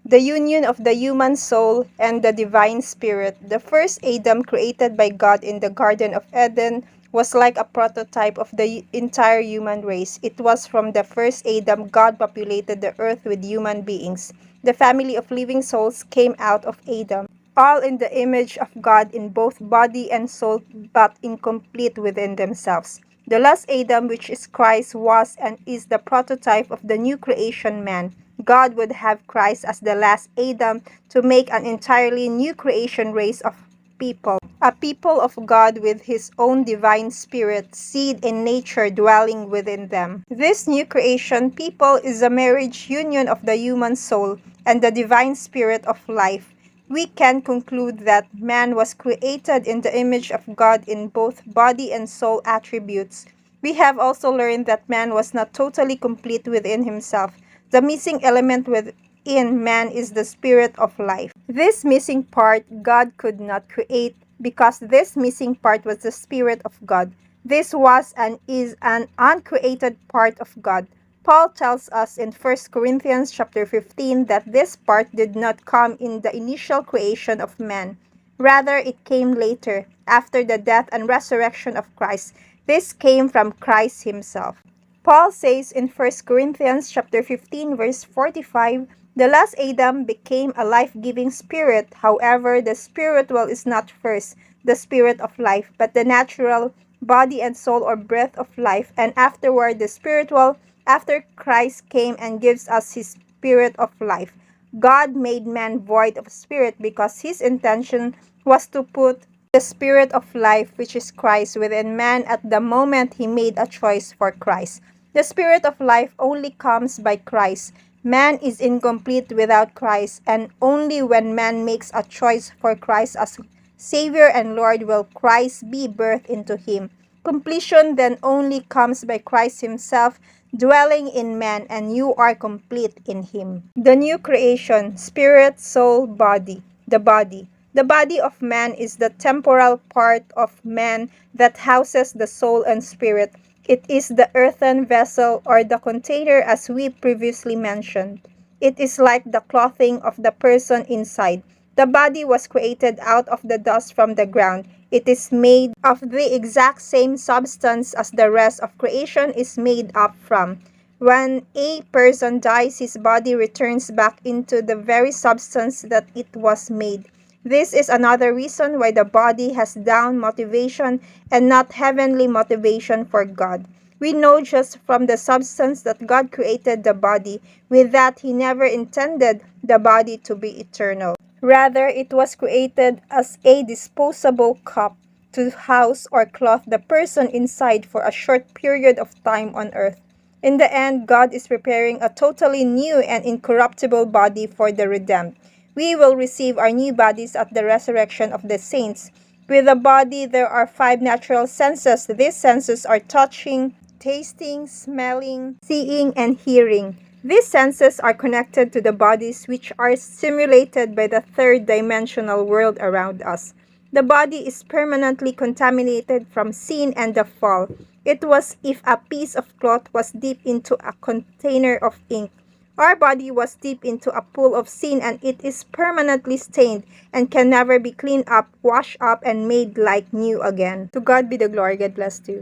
the union of the human soul and the divine spirit. The first Adam created by God in the Garden of Eden was like a prototype of the entire human race. It was from the first Adam God populated the earth with human beings. The family of living souls came out of Adam, all in the image of God in both body and soul, but incomplete within themselves. The last Adam, which is Christ, was and is the prototype of the new creation man. God would have Christ as the last Adam to make an entirely new creation race of people, a people of God with his own divine spirit, seed and nature dwelling within them. This new creation people is a marriage union of the human soul and the divine spirit of life. We can conclude that man was created in the image of God in both body and soul attributes. We have also learned that man was not totally complete within himself. The missing element within man is the spirit of life. This missing part God could not create because this missing part was the spirit of God. This was and is an uncreated part of God. Paul tells us in 1 Corinthians chapter 15 that this part did not come in the initial creation of man. Rather, it came later, after the death and resurrection of Christ. This came from Christ himself. Paul says in 1 Corinthians chapter 15 verse 45, the last Adam became a life-giving spirit. However, the spiritual is not first the spirit of life, but the natural body and soul or breath of life, and afterward the spiritual, after Christ came and gives us his spirit of life. God made man void of spirit because his intention was to put the spirit of life, which is Christ, within man at the moment he made a choice for Christ. The spirit of life only comes by Christ. Man is incomplete without Christ, and only when man makes a choice for Christ as Savior and Lord will Christ be birthed into him. Completion then only comes by Christ himself dwelling in man, and you are complete in him. The new creation, spirit, soul, body. The body. The body of man is the temporal part of man that houses the soul and spirit. It is the earthen vessel or the container as we previously mentioned. It is like the clothing of the person inside. The body was created out of the dust from the ground. It is made of the exact same substance as the rest of creation is made up from. When a person dies, his body returns back into the very substance that it was made. This is another reason why the body has down motivation and not heavenly motivation for God. We know just from the substance that God created the body. With that, he never intended the body to be eternal. Rather, it was created as a disposable cup to house or clothe the person inside for a short period of time on earth. In the end, God is preparing a totally new and incorruptible body for the redeemed. We will receive our new bodies at the resurrection of the saints. With the body, there are 5 natural senses. These senses are touching, tasting, smelling, seeing, and hearing. These senses are connected to the bodies which are stimulated by the third-dimensional world around us. The body is permanently contaminated from sin and the fall. It was if a piece of cloth was dipped into a container of ink. Our body was dipped into a pool of sin, and it is permanently stained and can never be cleaned up, washed up, and made like new again. To God be the glory. God bless you.